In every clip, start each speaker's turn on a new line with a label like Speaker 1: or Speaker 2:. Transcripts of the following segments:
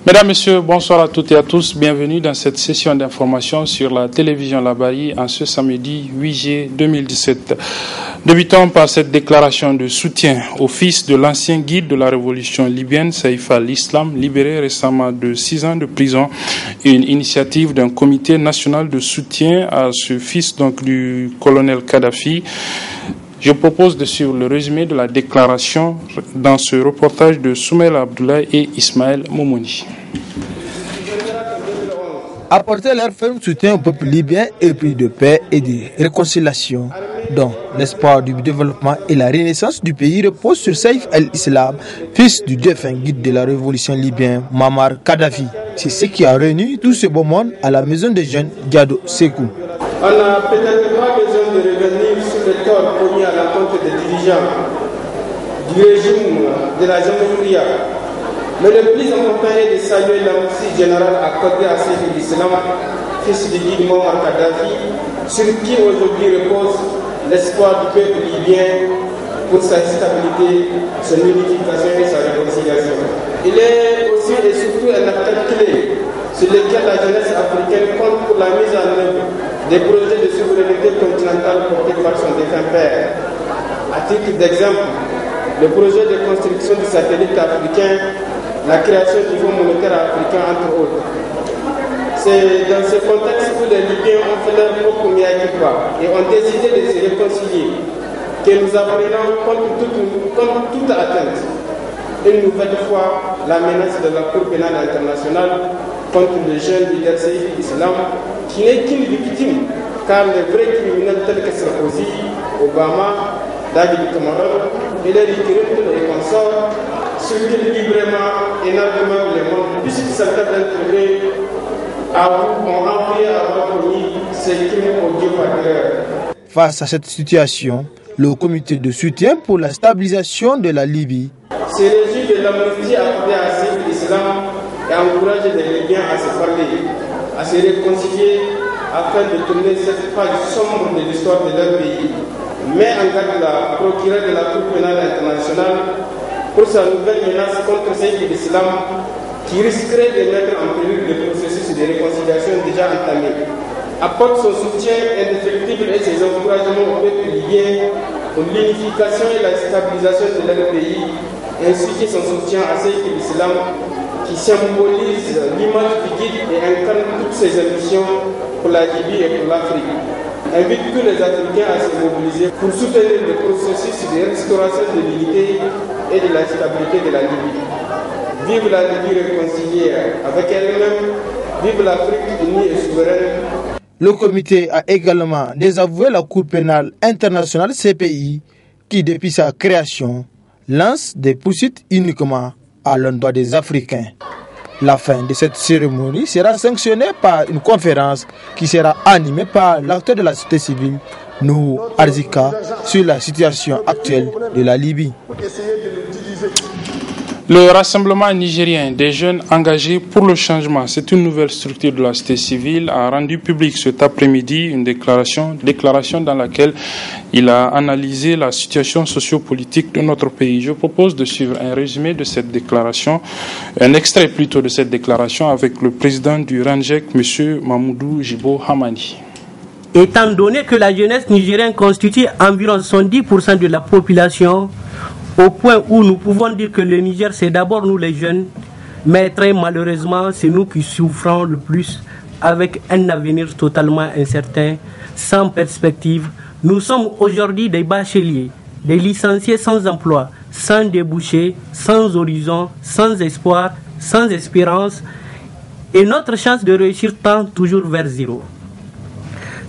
Speaker 1: Mesdames, Messieurs, bonsoir à toutes et à tous. Bienvenue dans cette session d'information sur la télévision Labari en ce samedi 8 juillet 2017. Débutons par cette déclaration de soutien au fils de l'ancien guide de la révolution libyenne, Saïf al-Islam, libéré récemment de 6 ans de prison. Une initiative d'un comité national de soutien à ce fils du colonel Kadhafi. Je propose de suivre le résumé de la déclaration dans ce reportage de Soumaïla Abdoulaye et Ismaël Moumouni.
Speaker 2: Apporter leur ferme soutien au peuple libyen et puis de paix et de réconciliation, dont l'espoir du développement et la renaissance du pays repose sur Saïf al-Islam, fils du défunt guide de la révolution libyenne, Muammar Kadhafi. C'est ce qui a réuni tout ce beau monde à la maison des jeunes Diado Sékou.
Speaker 3: On n'a peut-être pas besoin de revenir sur le tort commis à l'encontre des dirigeants du régime de la Jamhourie. Mais le plus important est de saluer l'amnistie générale accordée à Saïf al-Islam, fils du guide Muammar Kadhafi, sur qui aujourd'hui repose l'espoir du peuple libyen pour sa stabilité, son unification et sa réconciliation. Il est aussi et surtout un acteur clé sur lequel la jeunesse africaine compte pour la mise en œuvre des projets de souveraineté continentale portés par son défunt père. À titre d'exemple, le projet de construction du satellite africain, la création du Fonds monétaire africain, entre autres. C'est dans ce contexte où les Libyens ont fait leur propre mea-culpa et ont décidé de se réconcilier que nous apprenons contre toute atteinte, une nouvelle fois, la menace de la Cour pénale internationale contre le jeune leader Saïf al-Islam, qui n'est qu'une victime, car les vrais criminels tels que Sarkozy, Obama, David Cameron, Hillary Clinton et consorts circulent librement et énormément le monde, puisque certains d'entre eux ont envoyé avoir commis ces crimes odieux par terreur.
Speaker 2: Face à cette situation, le comité de soutien pour la stabilisation de la Libye
Speaker 3: se réjouit de l'amnistie accordée à Saïf al-Islam et encourage les Libyens à se parler, à se réconcilier afin de tourner cette page sombre de l'histoire de leur pays. Mais en garde la procureure de la Cour pénale internationale pour sa nouvelle menace contre Saïf al-Islam qui risquerait de mettre en péril le processus de réconciliation déjà entamé. Apporte son soutien indéfectible et ses encouragements au peuple libyen pour l'unification et la stabilisation de leur pays, ainsi que son soutien à Saïf al-Islam qui symbolise l'image du guide et incarne toutes ses ambitions pour la Libye et pour l'Afrique. Invite tous les Africains à se mobiliser pour soutenir le processus de restauration de l'unité et de la stabilité de la Libye. Vive la Libye réconciliée avec elle-même, vive l'Afrique unie et souveraine.
Speaker 2: Le comité a également désavoué la Cour pénale internationale CPI qui, depuis sa création, lance des poursuites uniquement à l'endroit des Africains. La fin de cette cérémonie sera sanctionnée par une conférence qui sera animée par l'acteur de la société civile, Nuhu Arzika, sur la situation actuelle de la Libye.
Speaker 1: Le Rassemblement nigérien des jeunes engagés pour le changement, c'est une nouvelle structure de la société civile, a rendu public cet après-midi une déclaration dans laquelle il a analysé la situation sociopolitique de notre pays. Je propose de suivre un résumé de cette déclaration, un extrait plutôt de cette déclaration avec le président du RANJEC, M. Mamoudou Jibo Hamani.
Speaker 4: Étant donné que la jeunesse nigérienne constitue environ 70% de la population, au point où nous pouvons dire que le Niger, c'est d'abord nous les jeunes, mais très malheureusement, c'est nous qui souffrons le plus avec un avenir totalement incertain, sans perspective. Nous sommes aujourd'hui des bacheliers, des licenciés sans emploi, sans débouchés, sans horizon, sans espoir, sans espérance, et notre chance de réussir tend toujours vers zéro.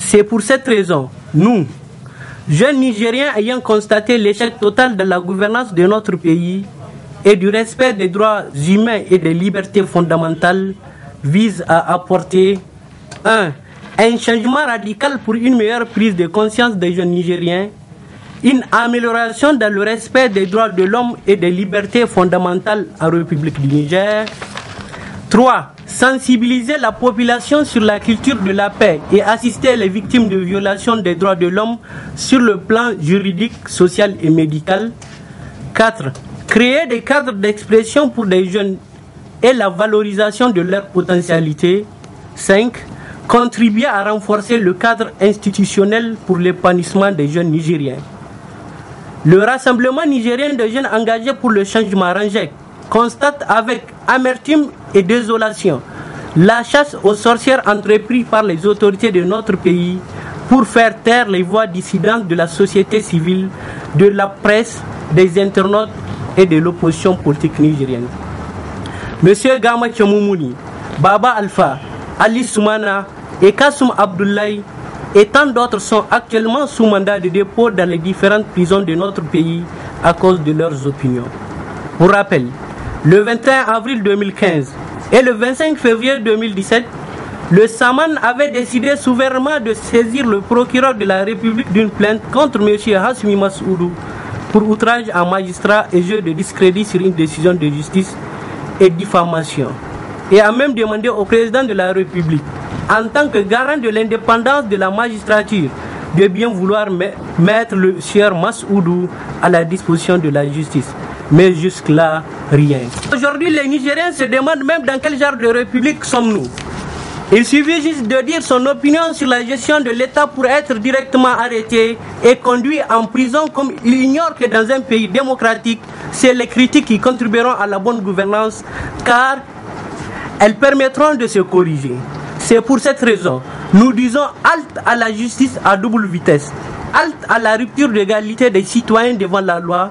Speaker 4: C'est pour cette raison, nous, jeunes Nigériens ayant constaté l'échec total de la gouvernance de notre pays et du respect des droits humains et des libertés fondamentales, vise à apporter un changement radical pour une meilleure prise de conscience des jeunes Nigériens, une amélioration dans le respect des droits de l'homme et des libertés fondamentales en République du Niger. 3. Sensibiliser la population sur la culture de la paix et assister les victimes de violations des droits de l'homme sur le plan juridique, social et médical. 4. Créer des cadres d'expression pour des jeunes et la valorisation de leurs potentialités. 5. Contribuer à renforcer le cadre institutionnel pour l'épanouissement des jeunes Nigériens. Le Rassemblement nigérien de jeunes engagés pour le changement RANJEC constate avec amertume et désolation la chasse aux sorcières entreprise par les autorités de notre pays pour faire taire les voix dissidentes de la société civile, de la presse, des internautes et de l'opposition politique nigérienne. Monsieur Gama Tchomoumouni, Baba Alpha, Ali Soumana et Kassoum Abdoulaye et tant d'autres sont actuellement sous mandat de dépôt dans les différentes prisons de notre pays à cause de leurs opinions. Pour rappel, le 21 avril 2015 et le 25 février 2017, le Saman avait décidé souverainement de saisir le procureur de la République d'une plainte contre M. Hasmi Massoudou pour outrage à magistrat et jeu de discrédit sur une décision de justice et diffamation, et a même demandé au président de la République, en tant que garant de l'indépendance de la magistrature, de bien vouloir mettre le sieur Massoudou à la disposition de la justice. Mais jusque-là, rien. Aujourd'hui, les Nigériens se demandent même dans quel genre de république sommes-nous. Il suffit juste de dire son opinion sur la gestion de l'État pour être directement arrêté et conduit en prison, comme il ignore que dans un pays démocratique, c'est les critiques qui contribueront à la bonne gouvernance, car elles permettront de se corriger. C'est pour cette raison, nous disons halte à la justice à double vitesse, halte à la rupture d'égalité des citoyens devant la loi,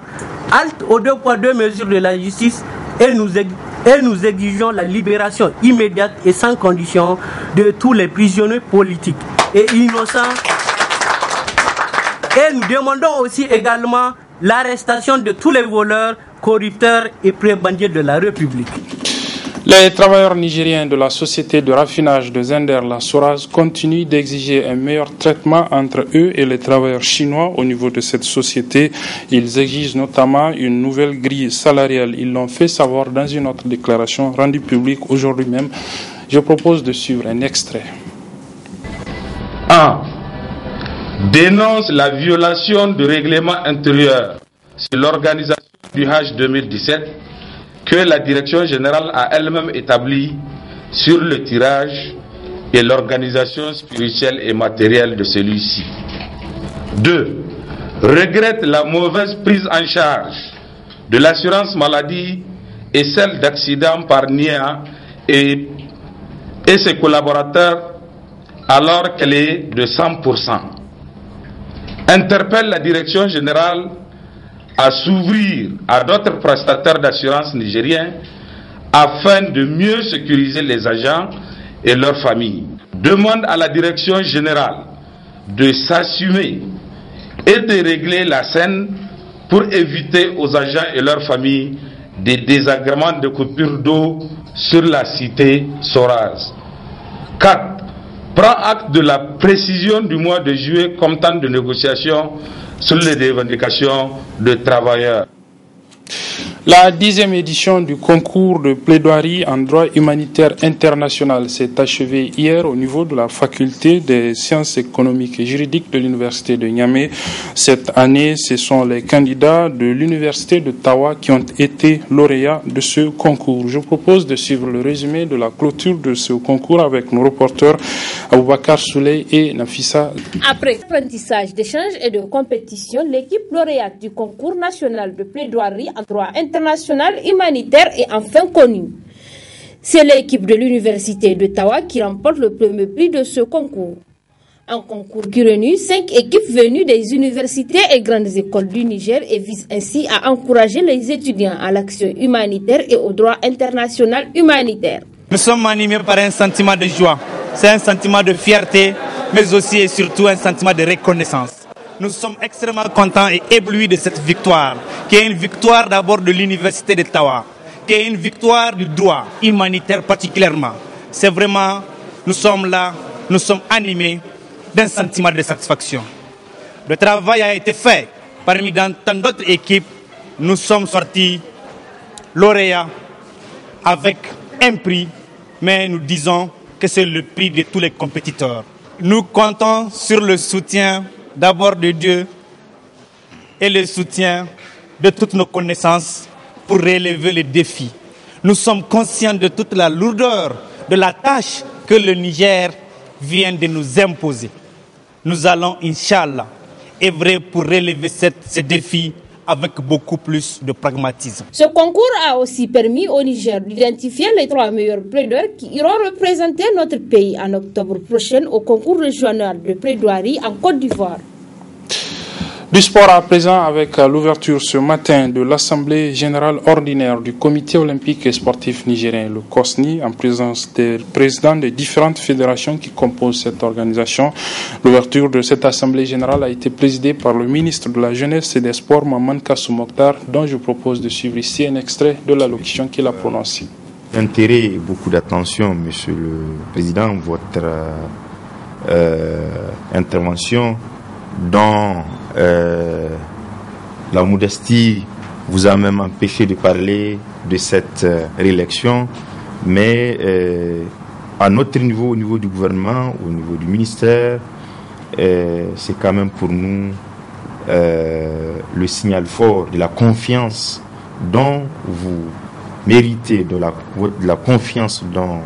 Speaker 4: halte aux 2 poids 2 mesures de la justice, et nous exigeons la libération immédiate et sans condition de tous les prisonniers politiques et innocents. Et nous demandons aussi également l'arrestation de tous les voleurs, corrupteurs et prébendiers de la République.
Speaker 1: Les travailleurs nigériens de la société de raffinage de Zender, la Soraz, continuent d'exiger un meilleur traitement entre eux et les travailleurs chinois au niveau de cette société. Ils exigent notamment une nouvelle grille salariale. Ils l'ont fait savoir dans une autre déclaration rendue publique aujourd'hui même. Je propose de suivre un extrait.
Speaker 5: 1. Dénonce la violation du règlement intérieur sur l'organisation du Hajj 2017 que la direction générale a elle-même établi sur le tirage et l'organisation spirituelle et matérielle de celui-ci. 2. Regrette la mauvaise prise en charge de l'assurance maladie et celle d'accident par NIA et ses collaborateurs alors qu'elle est de 100%. Interpelle la direction générale à s'ouvrir à d'autres prestataires d'assurance nigériens afin de mieux sécuriser les agents et leurs familles. Demande à la direction générale de s'assumer et de régler la scène pour éviter aux agents et leurs familles des désagréments de coupure d'eau sur la cité Soraz. 4. Prend acte de la précision du mois de juillet comme temps de négociation sur les revendications de travailleurs.
Speaker 1: La 10e édition du concours de plaidoirie en droit humanitaire international s'est achevée hier au niveau de la faculté des sciences économiques et juridiques de l'université de Niamey. Cette année, ce sont les candidats de l'université de Tawa qui ont été lauréats de ce concours. Je propose de suivre le résumé de la clôture de ce concours avec nos reporters Aboubakar Souley et Nafissa.
Speaker 6: Après apprentissage d'échange et de compétition, l'équipe lauréate du concours national de plaidoirie en droit international humanitaire est enfin connue. C'est l'équipe de l'université d'Ottawa qui remporte le premier prix de ce concours. Un concours qui réunit 5 équipes venues des universités et grandes écoles du Niger et vise ainsi à encourager les étudiants à l'action humanitaire et au droit international humanitaire.
Speaker 7: Nous sommes animés par un sentiment de joie, c'est un sentiment de fierté, mais aussi et surtout un sentiment de reconnaissance. Nous sommes extrêmement contents et éblouis de cette victoire, qui est une victoire d'abord de l'université d'Ottawa, qui est une victoire du droit humanitaire particulièrement. C'est vraiment, nous sommes là, nous sommes animés d'un sentiment de satisfaction. Le travail a été fait. Parmi tant d'autres équipes, nous sommes sortis lauréats avec un prix, mais nous disons que c'est le prix de tous les compétiteurs. Nous comptons sur le soutien d'abord de Dieu et le soutien de toutes nos connaissances pour relever les défis. Nous sommes conscients de toute la lourdeur de la tâche que le Niger vient de nous imposer. Nous allons, Inch'Allah, œuvrer pour relever ces défis avec beaucoup plus de pragmatisme.
Speaker 6: Ce concours a aussi permis au Niger d'identifier les 3 meilleurs plaideurs qui iront représenter notre pays en octobre prochain au concours régional de plaidoirie en Côte d'Ivoire.
Speaker 1: Du sport à présent avec l'ouverture ce matin de l'Assemblée générale ordinaire du Comité olympique et sportif nigérien, le COSNI, en présence des présidents des différentes fédérations qui composent cette organisation. L'ouverture de cette Assemblée générale a été présidée par le ministre de la Jeunesse et des Sports, Maman Kassou Mokhtar, dont je propose de suivre ici un extrait de l'allocution qu'il a prononcée.
Speaker 8: Intérêt et beaucoup d'attention, Monsieur le Président, votre intervention dans la modestie vous a même empêché de parler de cette réélection, mais à notre niveau, au niveau du gouvernement, au niveau du ministère, c'est quand même pour nous le signal fort de la confiance dont vous méritez, de la confiance dont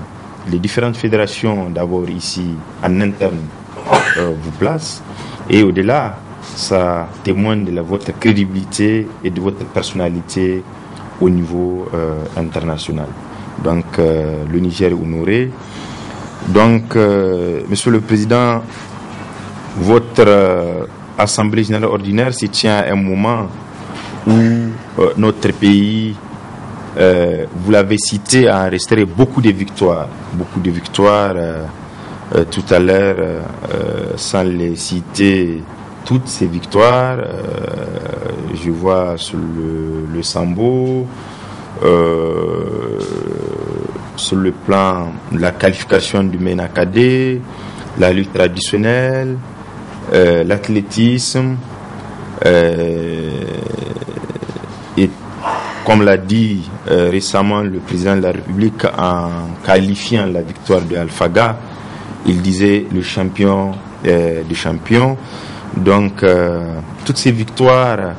Speaker 8: les différentes fédérations, d'abord ici en interne, vous placent, et au-delà, ça témoigne de votre crédibilité et de votre personnalité au niveau international. Donc le Niger est honoré. Donc Monsieur le Président, votre Assemblée générale ordinaire se tient à un moment où notre pays, vous l'avez cité, a enregistré beaucoup de victoires. Tout à l'heure, sans les citer toutes ces victoires, je vois sur le sambo, sur le plan de la qualification du MENA-KD, la lutte traditionnelle, l'athlétisme, et comme l'a dit récemment le président de la République en qualifiant la victoire de Alphaga, il disait le champion des champions. Donc, toutes ces victoires,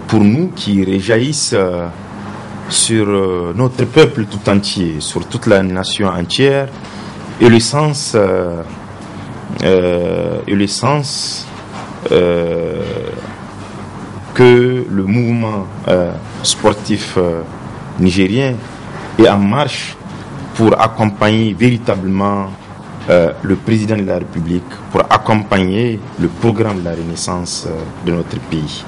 Speaker 8: pour nous, qui réjaillissent sur notre peuple tout entier, sur toute la nation entière, et le sens que le mouvement sportif nigérien est en marche pour accompagner véritablement le président de la République, pour accompagner le programme de la renaissance de notre pays.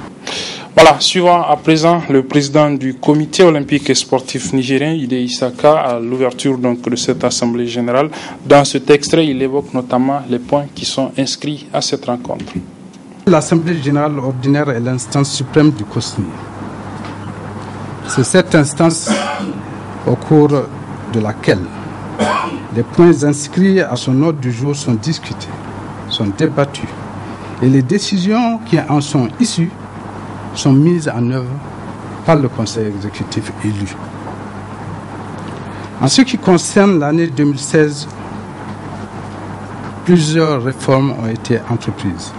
Speaker 1: Voilà, suivant à présent le président du Comité olympique et sportif nigérien, Ide Issaka, à l'ouverture donc de cette Assemblée générale. Dans cet extrait, il évoque notamment les points qui sont inscrits à cette rencontre.
Speaker 9: L'Assemblée générale ordinaire est l'instance suprême du COSNI. C'est cette instance au cours de laquelle les points inscrits à son ordre du jour sont discutés, sont débattus, et les décisions qui en sont issues sont mises en œuvre par le Conseil exécutif élu. En ce qui concerne l'année 2016, plusieurs réformes ont été entreprises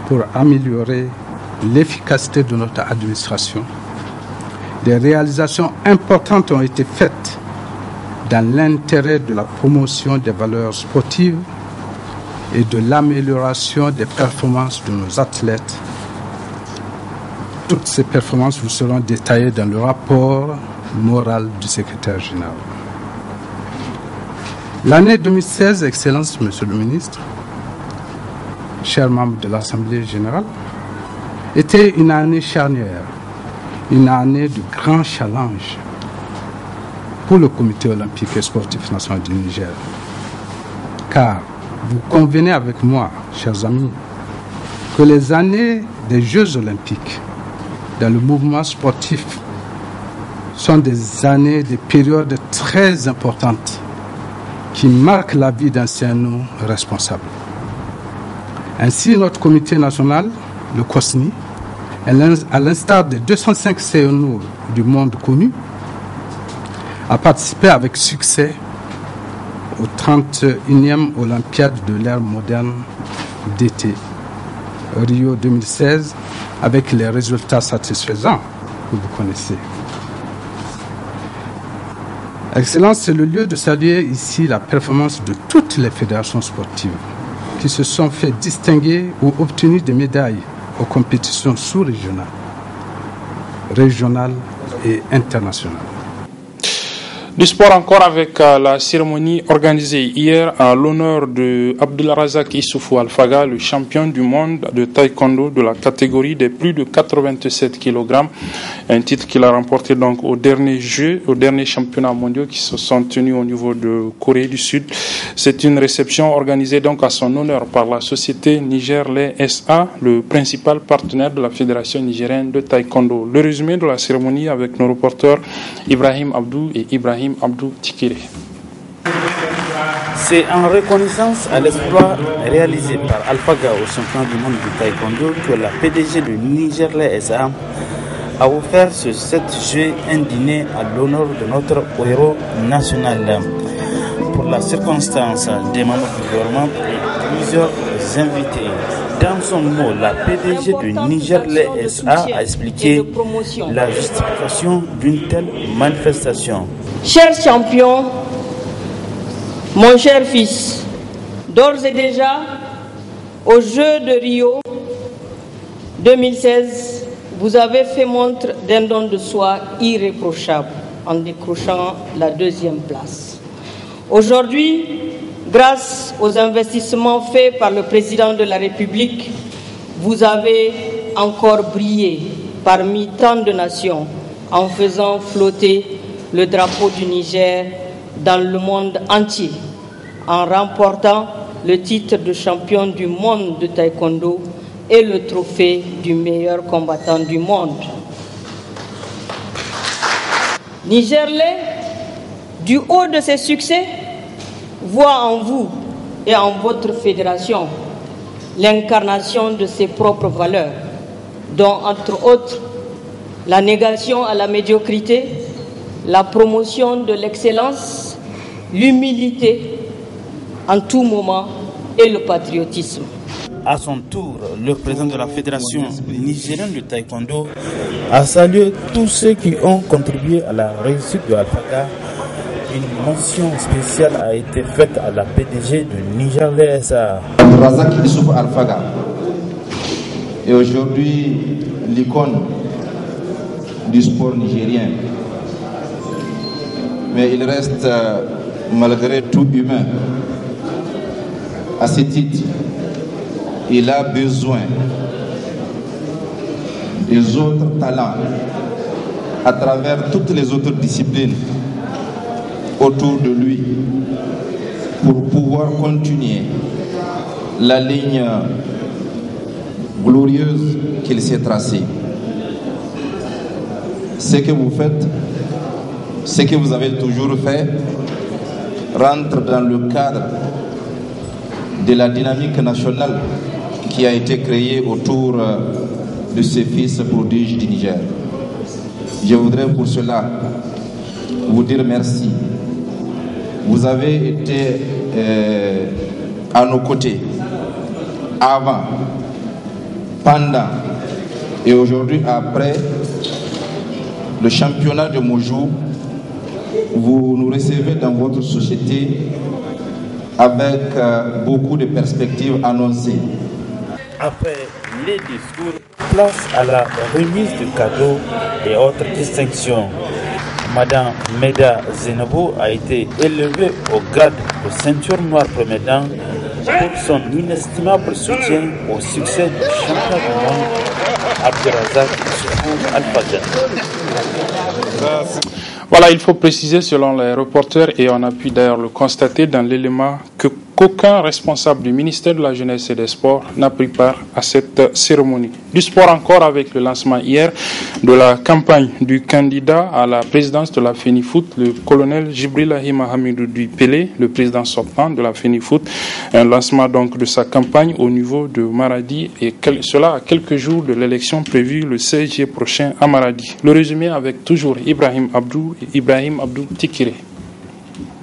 Speaker 9: pour améliorer l'efficacité de notre administration. Des réalisations importantes ont été faites dans l'intérêt de la promotion des valeurs sportives et de l'amélioration des performances de nos athlètes. Toutes ces performances vous seront détaillées dans le rapport moral du secrétaire général. L'année 2016, Excellence, Monsieur le Ministre, chers membres de l'Assemblée générale, était une année charnière, une année de grands challenges pour le Comité olympique et sportif national du Niger. Car vous convenez avec moi, chers amis, que les années des Jeux olympiques dans le mouvement sportif sont des années, des périodes très importantes qui marquent la vie d'anciens responsables. Ainsi, notre comité national, le COSNI, à l'instar des 205 CNO du monde connu, a participé avec succès au 31e Olympiade de l'ère moderne d'été, Rio 2016, avec les résultats satisfaisants que vous connaissez. Excellence, c'est le lieu de saluer ici la performance de toutes les fédérations sportives qui se sont fait distinguer ou obtenir des médailles aux compétitions sous-régionales, régionales et internationales.
Speaker 1: Du sport encore avec la cérémonie organisée hier à l'honneur de Abdulrazak Issoufou Alfaga, le champion du monde de taekwondo de la catégorie des plus de 87 kg. Un titre qu'il a remporté donc aux derniers championnats mondiaux qui se sont tenus au niveau de Corée du Sud. C'est une réception organisée donc à son honneur par la société Niger-Lait SA, le principal partenaire de la Fédération nigérienne de taekwondo. Le résumé de la cérémonie avec nos reporters Ibrahim Abdou et Ibrahim Abdou Tikire.
Speaker 10: C'est en reconnaissance à l'exploit réalisé par Alfaga au championnat du monde du taekwondo que la PDG de Niger-Lait SA a offert ce 7 juillet un dîner à l'honneur de notre héros national. Pour la circonstance, des membres du gouvernement et plusieurs invités. Dans son mot, la PDG de Niger-Lait SA a expliqué la justification d'une telle manifestation.
Speaker 11: Cher champion, mon cher fils, d'ores et déjà, aux Jeux de Rio 2016, vous avez fait montre d'un don de soi irréprochable en décrochant la 2e place. Aujourd'hui, grâce aux investissements faits par le président de la République, vous avez encore brillé parmi tant de nations en faisant flotter le drapeau du Niger dans le monde entier, en remportant le titre de champion du monde de taekwondo et le trophée du meilleur combattant du monde. Niger-Lait, du haut de ses succès, voit en vous et en votre fédération l'incarnation de ses propres valeurs, dont entre autres la négation à la médiocrité, la promotion de l'excellence, l'humilité en tout moment et le patriotisme.
Speaker 10: À son tour, le président de la Fédération nigérienne de taekwondo a salué tous ceux qui ont contribué à la réussite de Alfaga. Une mention spéciale a été faite à la PDG de Niger-Lait SA.
Speaker 12: Abdulrazak Issoufou Alfaga est aujourd'hui l'icône du sport nigérien. Mais il reste malgré tout humain. À ce titre, il a besoin des autres talents à travers toutes les autres disciplines autour de lui pour pouvoir continuer la ligne glorieuse qu'il s'est tracée. Ce que vous faites, ce que vous avez toujours fait, rentre dans le cadre de la dynamique nationale qui a été créée autour de ce fils prodige du Niger. Je voudrais pour cela vous dire merci. Vous avez été à nos côtés avant, pendant et aujourd'hui après le championnat de Mojou. Vous nous recevez dans votre société avec beaucoup de perspectives annoncées.
Speaker 10: Après les discours, place à la remise de cadeaux et autres distinctions. Madame Meda Zenabo a été élevée au grade de ceinture noire premier dan pour son inestimable soutien au succès du champion du monde Abdulrazak Issoufou Alfaga.
Speaker 1: Voilà, il faut préciser selon les reporters, et on a pu d'ailleurs le constater dans l'élément, qu'aucun responsable du ministère de la Jeunesse et des Sports n'a pris part à cette cérémonie. Du sport encore avec le lancement hier de la campagne du candidat à la présidence de la FENIFOOT, le colonel Djibrilahi Mahamidou Pelé, le président sortant de la FENIFOOT. Un lancement donc de sa campagne au niveau de Maradi, et cela à quelques jours de l'élection prévue le 16 juillet prochain à Maradi. Le résumé avec toujours Ibrahim Abdou et Ibrahim Abdou Tikire.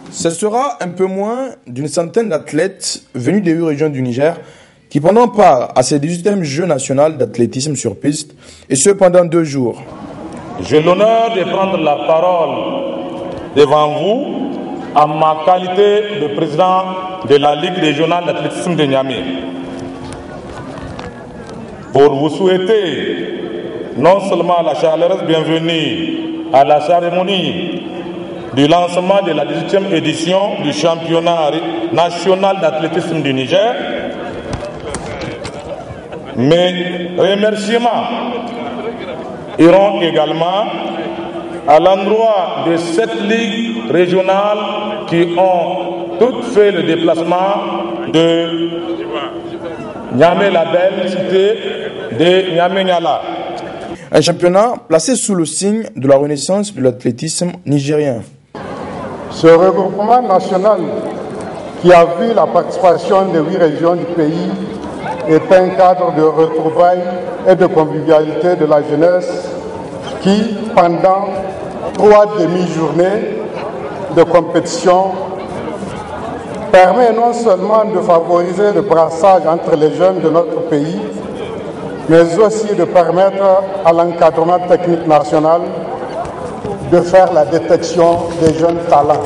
Speaker 13: Ce sera un peu moins d'une centaine d'athlètes venus des 8 régions du Niger qui prendront part à ces 18e Jeux nationaux d'athlétisme sur piste, et ce pendant 2 jours.
Speaker 14: J'ai l'honneur de prendre la parole devant vous en ma qualité de président de la Ligue régionale d'athlétisme de Niamey pour vous souhaiter non seulement la chaleureuse bienvenue à la cérémonie du lancement de la 18e édition du championnat national d'athlétisme du Niger, mes remerciements iront également à l'endroit de cette ligue régionale qui ont toutes fait le déplacement de Niamey-la-Belle, cité de Niamey-Niala.
Speaker 13: Un championnat placé sous le signe de la renaissance de l'athlétisme nigérien.
Speaker 15: Ce regroupement national qui a vu la participation de 8 régions du pays est un cadre de retrouvailles et de convivialité de la jeunesse qui, pendant 3 demi-journées de compétition, permet non seulement de favoriser le brassage entre les jeunes de notre pays, mais aussi de permettre à l'encadrement technique national de faire la détection des jeunes talents.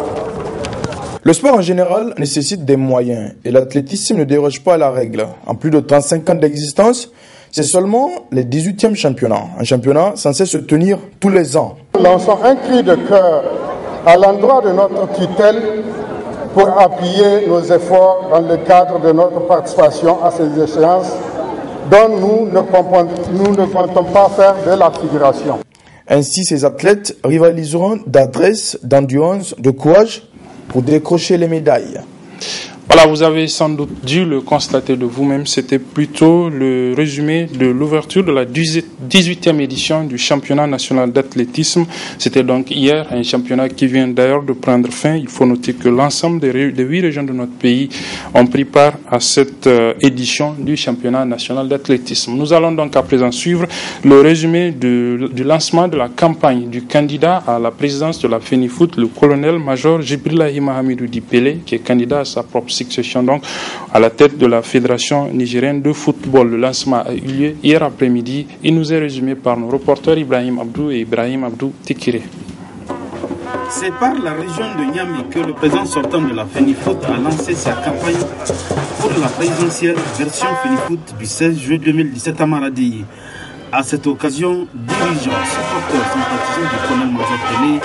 Speaker 13: Le sport en général nécessite des moyens et l'athlétisme ne déroge pas à la règle. En plus de 35 ans d'existence, c'est seulement le 18e championnat, un championnat censé se tenir tous les ans.
Speaker 15: Nous lançons un cri de cœur à l'endroit de notre tutelle pour appuyer nos efforts dans le cadre de notre participation à ces échéances dont nous ne comptons pas faire de la figuration.
Speaker 13: Ainsi, ces athlètes rivaliseront d'adresse, d'endurance, de courage pour décrocher les médailles.
Speaker 1: Voilà, vous avez sans doute dû le constater de vous-même, c'était plutôt le résumé de l'ouverture de la 18e édition du championnat national d'athlétisme. C'était donc hier, un championnat qui vient d'ailleurs de prendre fin. Il faut noter que l'ensemble des 8 régions de notre pays ont pris part à cette édition du championnat national d'athlétisme. Nous allons donc à présent suivre le résumé du lancement de la campagne du candidat à la présidence de la FENIFOOT, le colonel-major Jibrilahi Mahamidou Dipele, qui est candidat à sa propre succession donc à la tête de la Fédération nigérienne de football. Le lancement a eu lieu hier après-midi. Il nous est résumé par nos reporters Ibrahim Abdou et Ibrahim Abdou Tekire.
Speaker 10: C'est par la région de Niamey que le président sortant de la FENIFOOT a lancé sa campagne pour la présidentielle version FENIFOOT du 16 juillet 2017 à Maradi. À cette occasion, dirigeants, supporters, sympathisants du colonel-major Pelé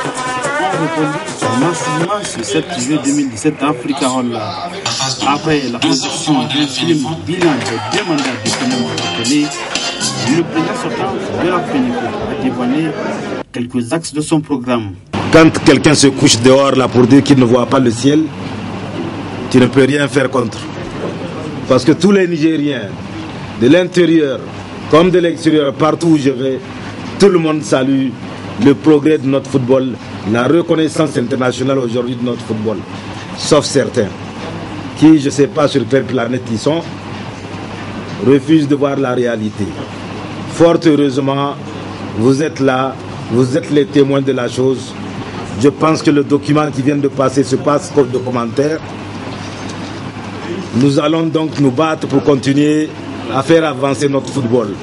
Speaker 10: ont répondu massivement ce 7 juillet 2017 à Africa Hall. Après la réception d'un film bilan de 2 mandats du colonel-major Pelé, le président sortant de la FENIFOOT a dévoilé quelques axes de son programme.
Speaker 16: Quand quelqu'un se couche dehors là pour dire qu'il ne voit pas le ciel, tu ne peux rien faire contre. Parce que tous les Nigériens, de l'intérieur comme de l'extérieur, partout où je vais, tout le monde salue le progrès de notre football, la reconnaissance internationale aujourd'hui de notre football. Sauf certains qui, je ne sais pas sur quelle planète ils sont, refusent de voir la réalité. Fort heureusement, vous êtes là, vous êtes les témoins de la chose. Je pense que le document qui vient de passer se passe comme de commentaires. Nous allons donc nous battre pour continuer à faire avancer notre football.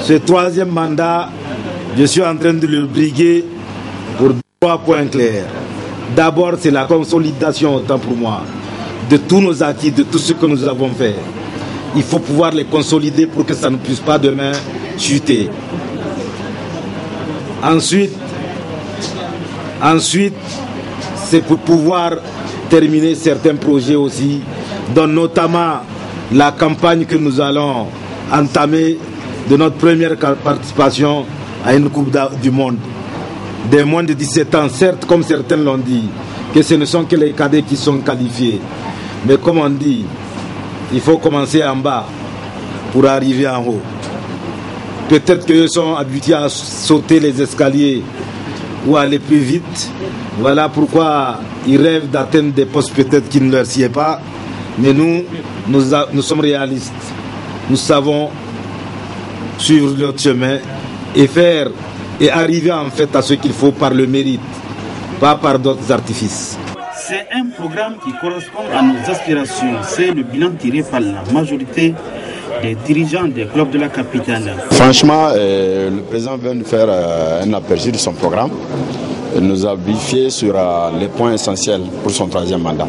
Speaker 16: Ce 3e mandat, je suis en train de le briguer pour 3 points clairs. D'abord, c'est la consolidation, autant pour moi, de tous nos acquis, de tout ce que nous avons fait. Il faut pouvoir les consolider pour que ça ne puisse pas demain chuter. Ensuite, c'est pour pouvoir terminer certains projets aussi, dont notamment la campagne que nous allons entamer de notre première participation à une Coupe du Monde. Des moins de 17 ans, certes, comme certains l'ont dit, que ce ne sont que les cadets qui sont qualifiés. Mais comme on dit, il faut commencer en bas pour arriver en haut. Peut-être qu'eux sont habitués à sauter les escaliers ou aller plus vite. Voilà pourquoi ils rêvent d'atteindre des postes peut-être qui ne leur sied pas. Mais nous sommes réalistes. Nous savons suivre notre chemin et arriver en fait à ce qu'il faut par le mérite, pas par d'autres artifices.
Speaker 10: C'est un programme qui correspond à nos aspirations. C'est le bilan tiré par la majorité des dirigeants des clubs de la capitale.
Speaker 17: Franchement, le président vient de faire un aperçu de son programme. nous a briefé sur les points essentiels pour son 3e mandat.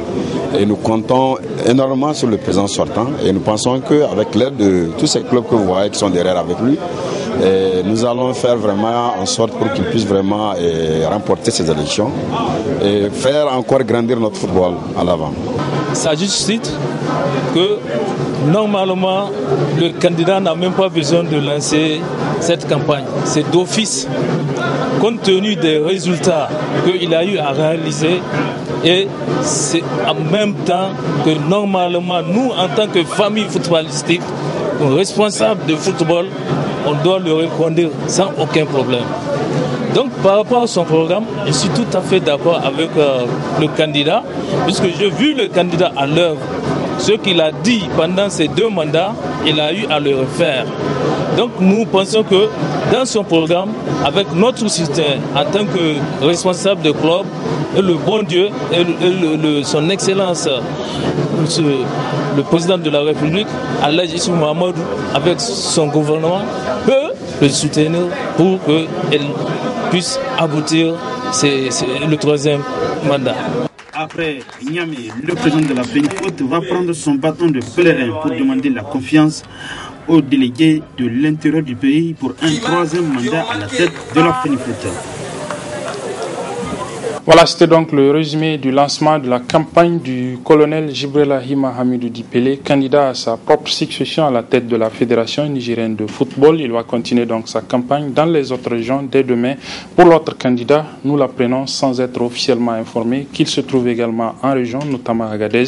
Speaker 17: Et nous comptons énormément sur le président sortant et nous pensons qu'avec l'aide de tous ces clubs que vous voyez qui sont derrière avec lui, nous allons faire vraiment en sorte pour qu'il puisse vraiment remporter ces élections et faire encore grandir notre football à l'avant.
Speaker 18: Ça justifie que normalement le candidat n'a même pas besoin de lancer cette campagne. C'est d'office, compte tenu des résultats qu'il a eu à réaliser, et c'est en même temps que normalement nous, en tant que famille footballistique, responsables de football, on doit le reconduire sans aucun problème. Donc par rapport à son programme, je suis tout à fait d'accord avec le candidat, puisque j'ai vu le candidat à l'œuvre. Ce qu'il a dit pendant ces 2 mandats, il a eu à le refaire. Donc nous pensons que dans son programme, avec notre soutien en tant que responsable de club, et le bon Dieu et son excellence, le président de la République, Alhaji Issou Mahamadou, avec son gouvernement, peut le soutenir pour qu'il puisse aboutir le 3e mandat.
Speaker 10: Après Niamey, le président de la FENIFOOT va prendre son bâton de pèlerin pour demander la confiance aux délégués de l'intérieur du pays pour un 3e mandat à la tête de la FENIFOOT.
Speaker 1: Voilà, c'était donc le résumé du lancement de la campagne du colonel Jibrelahi Mahamidou Dipele, candidat à sa propre succession à la tête de la Fédération nigérienne de football. Il va continuer donc sa campagne dans les autres régions dès demain. Pour l'autre candidat, nous l'apprenons sans être officiellement informés qu'il se trouve également en région, notamment à Agadez.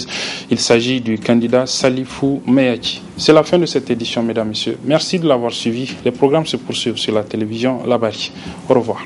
Speaker 1: Il s'agit du candidat Salifou Meyachi. C'est la fin de cette édition, mesdames et messieurs. Merci de l'avoir suivi. Les programmes se poursuivent sur la télévision La Bari. Au revoir.